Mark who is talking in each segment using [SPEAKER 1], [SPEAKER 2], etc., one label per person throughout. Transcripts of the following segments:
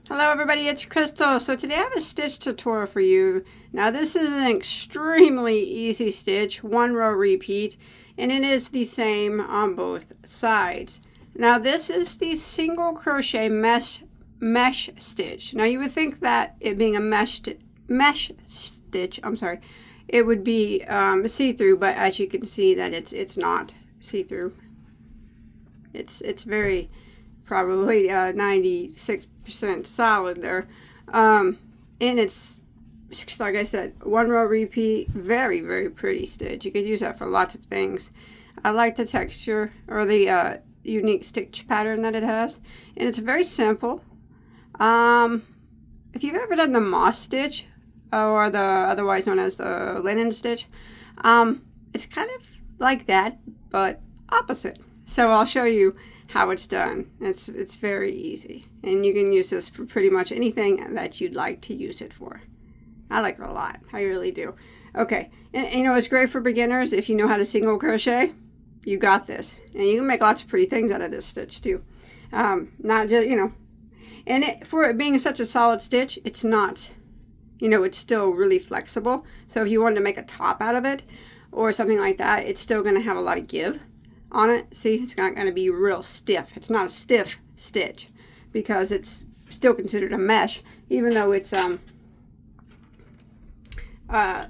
[SPEAKER 1] Hello everybody, it's Crystal. So today I have a stitch tutorial for you. Now this is an extremely easy stitch, one row repeat, and it is the same on both sides. Now this is the single crochet mesh stitch. Now you would think that it being a mesh stitch, it would be see-through, but as you can see that it's not see-through. It's very probably 96% solid there, and it's like I said, one row repeat. Very pretty stitch. You could use that for lots of things. I like the texture or the unique stitch pattern that it has, and it's very simple. If you've ever done the moss stitch or the otherwise known as the linen stitch, it's kind of like that but opposite. So I'll show you how it's done. It's very easy, and you can use this for pretty much anything that you'd like to use it for. I like it a lot. I really do. Okay, and you know, it's great for beginners. If you know how to single crochet, you got this, and you can make lots of pretty things out of this stitch too. Not just, you know, and for it being such a solid stitch, it's not, you know, it's still really flexible. So if you wanted to make a top out of it or something like that, it's still going to have a lot of give on it. See, it's not going to be real stiff. It's not a stiff stitch because it's still considered a mesh, even though it's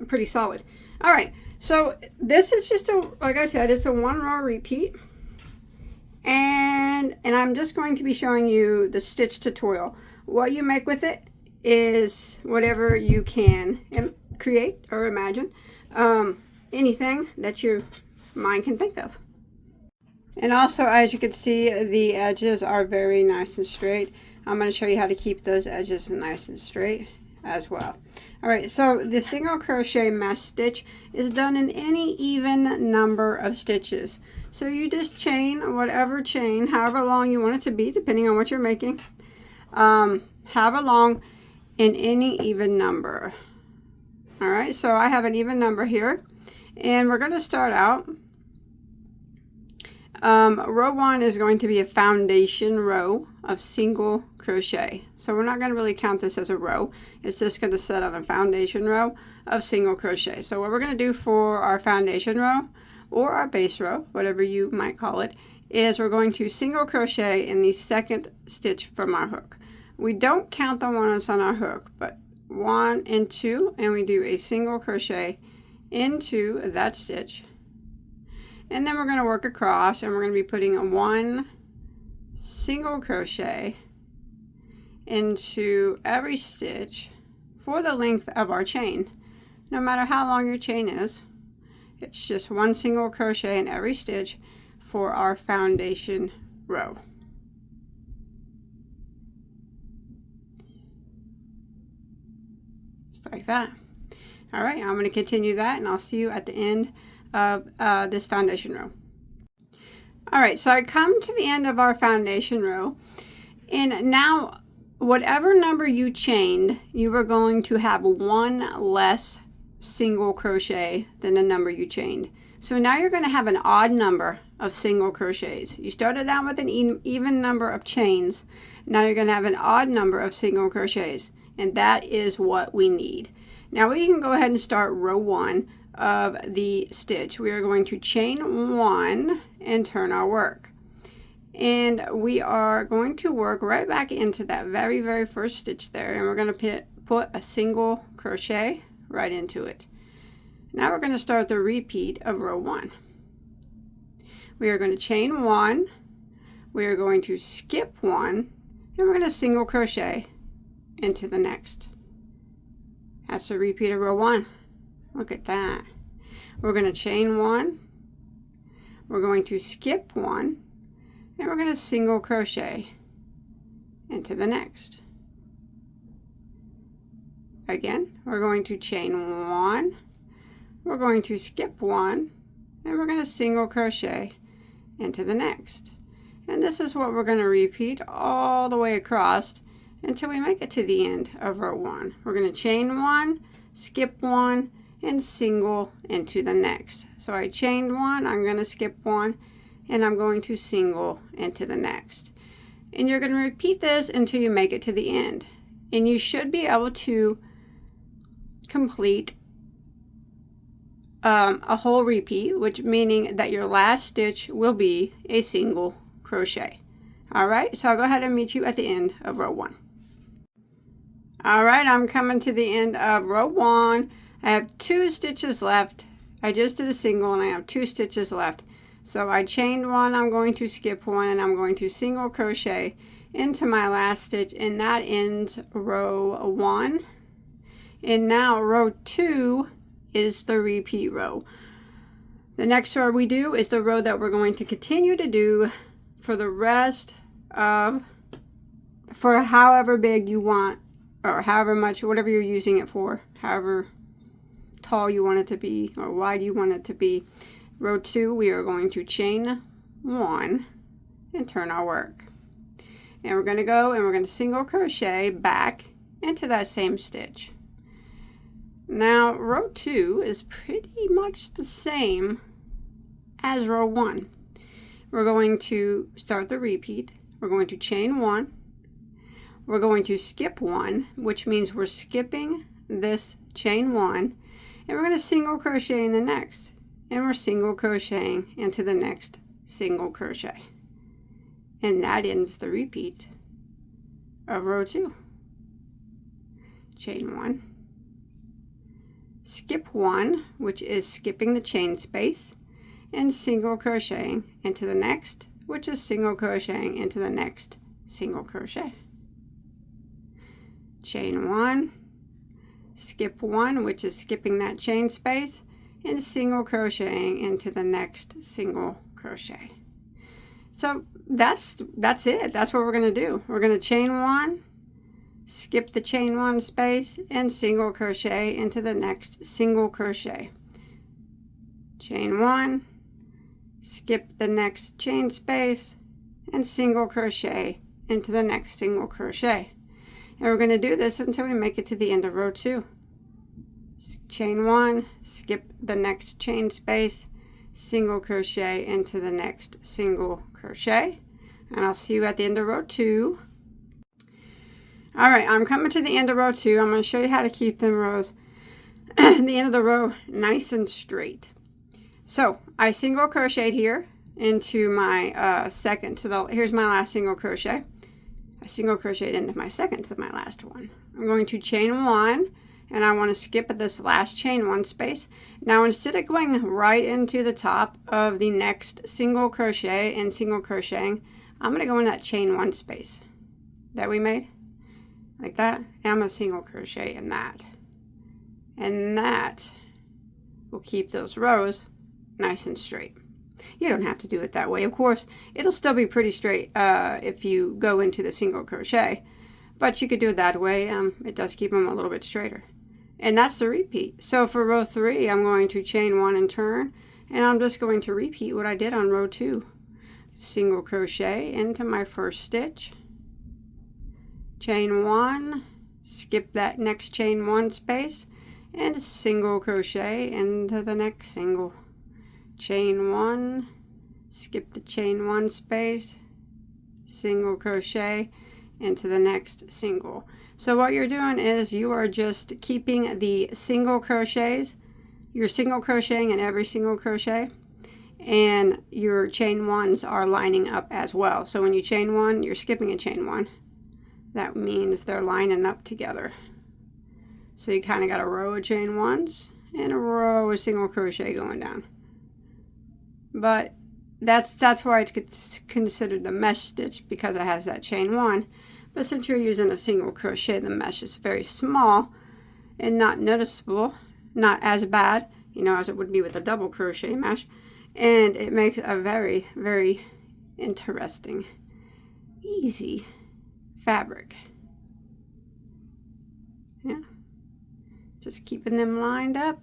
[SPEAKER 1] pretty solid. All right, so this is just a, like I said, it's a one row repeat, and I'm just going to be showing you the stitch tutorial. What you make with it is whatever you can create or imagine, anything that your mind can think of. And also, as you can see, the edges are very nice and straight. I'm going to show you how to keep those edges nice and straight as well. Alright, so the single crochet mesh stitch is done in any even number of stitches. So you just chain whatever chain, however long you want it to be, depending on what you're making. However long in any even number. Alright, so I have an even number here. And we're going to start out. Row 1 is going to be a foundation row of single crochet. So we're not going to really count this as a row. It's just going to set on a foundation row of single crochet. So what we're going to do for our foundation row or our base row, whatever you might call it, is we're going to single crochet in the second stitch from our hook. We don't count the one that's on our hook, but 1 and 2, and we do a single crochet into that stitch. And then we're going to work across, and we're going to be putting one single crochet into every stitch for the length of our chain. No matter how long your chain is, it's just one single crochet in every stitch for our foundation row. Just like that. All right, I'm going to continue that, and I'll see you at the end of this foundation row. All right, so I come to the end of our foundation row, and now whatever number you chained, you are going to have one less single crochet than the number you chained. So now you're going to have an odd number of single crochets. You started out with an even number of chains. Now you're going to have an odd number of single crochets, and that is what we need. Now we can go ahead and start row 1 of the stitch. We are going to chain 1 and turn our work, and we are going to work right back into that very first stitch there, and we're going to put a single crochet right into it. Now we're going to start the repeat of row 1. We are going to chain 1, we are going to skip 1, and we're going to single crochet into the next. That's the repeat of row 1. Look at that. We're going to chain 1, we're going to skip 1, and we're going to single crochet into the next. Again, we're going to chain 1, we're going to skip 1, and we're going to single crochet into the next. And this is what we're going to repeat all the way across until we make it to the end of row 1. We're going to chain 1, skip 1, and single into the next. So I chained 1, I'm going to skip 1, and I'm going to single into the next. And you're going to repeat this until you make it to the end. And you should be able to complete a whole repeat, which meaning that your last stitch will be a single crochet. All right, so I'll go ahead and meet you at the end of row 1. All right, I'm coming to the end of row 1. I have 2 stitches left. I just did a single and I have 2 stitches left. So I chained 1, I'm going to skip 1, and I'm going to single crochet into my last stitch, and that ends row 1. And now row 2 is the repeat row. The next row we do is the row that we're going to continue to do for the rest of, for however big you want, or however much, whatever you're using it for, however tall you want it to be or wide you want it to be. Row 2, we are going to chain 1 and turn our work. And we're going to go and we're going to single crochet back into that same stitch. Now row 2 is pretty much the same as row 1. We're going to start the repeat. We're going to chain 1. We're going to skip 1, which means we're skipping this chain 1, and we're going to single crochet in the next, and we're single crocheting into the next single crochet. And that ends the repeat of row 2. Chain 1. Skip 1, which is skipping the chain space, and single crocheting into the next, which is single crocheting into the next single crochet. Chain 1, skip 1, which is skipping that chain space, and single crocheting into the next single crochet. So that's it. That's what we're going to do. We're going to chain 1, skip the chain 1 space, and single crochet into the next single crochet. Chain 1, skip the next chain space, and single crochet into the next single crochet. And we're going to do this until we make it to the end of row 2. Chain 1, skip the next chain space, single crochet into the next single crochet. And I'll see you at the end of row 2. All right, I'm coming to the end of row 2. I'm going to show you how to keep them rows, the end of the row, nice and straight. So I single crocheted here into my second. So here's my last single crochet. I single crocheted into my second to my last one. I'm going to chain 1, and I want to skip this last chain 1 space. Now instead of going right into the top of the next single crochet and single crocheting, I'm going to go in that chain 1 space that we made, like that, and I'm going to single crochet in that. And that will keep those rows nice and straight. You don't have to do it that way, of course. It'll still be pretty straight if you go into the single crochet, but you could do it that way. It does keep them a little bit straighter. And that's the repeat. So for row 3, I'm going to chain 1 and turn, and I'm just going to repeat what I did on row 2. Single crochet into my first stitch, chain 1, skip that next chain 1 space, and single crochet into the next single. Chain 1, skip the chain 1 space, single crochet into the next single. So what you're doing is you are just keeping the single crochets. You're single crocheting in every single crochet, and your chain 1s are lining up as well. So when you chain 1, you're skipping a chain 1. That means they're lining up together. So you kind of got a row of chain 1s and a row of single crochet going down. But that's why it's considered the mesh stitch, because it has that chain 1. But since you're using a single crochet, the mesh is very small and not noticeable, not as bad, as it would be with a double crochet mesh. And it makes a very, very interesting, easy fabric. Yeah, just keeping them lined up.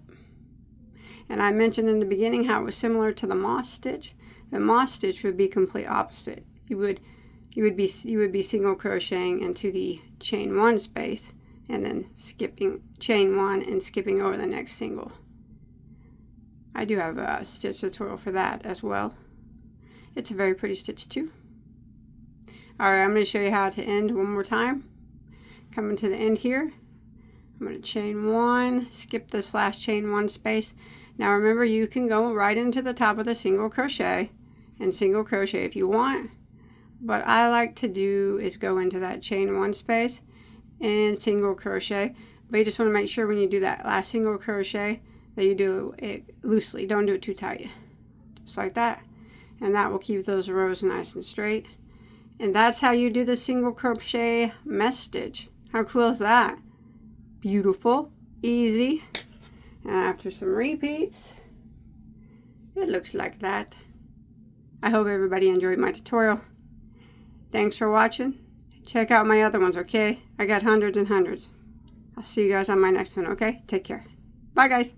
[SPEAKER 1] And I mentioned in the beginning how it was similar to the moss stitch. The moss stitch would be complete opposite. You would be single crocheting into the chain 1 space, and then skipping chain 1 and skipping over the next single. I do have a stitch tutorial for that as well. It's a very pretty stitch too. All right, I'm going to show you how to end one more time. Coming to the end here, I'm going to chain 1, skip this last chain 1 space. Now remember, you can go right into the top of the single crochet and single crochet if you want. What I like to do is go into that chain 1 space and single crochet. But you just want to make sure when you do that last single crochet that you do it loosely. Don't do it too tight. Just like that. And that will keep those rows nice and straight. And that's how you do the single crochet mesh stitch. How cool is that? Beautiful, easy. And after some repeats, it looks like that. I hope everybody enjoyed my tutorial. Thanks for watching. Check out my other ones, okay? I got hundreds and hundreds. I'll see you guys on my next one, okay? Take care. Bye, guys.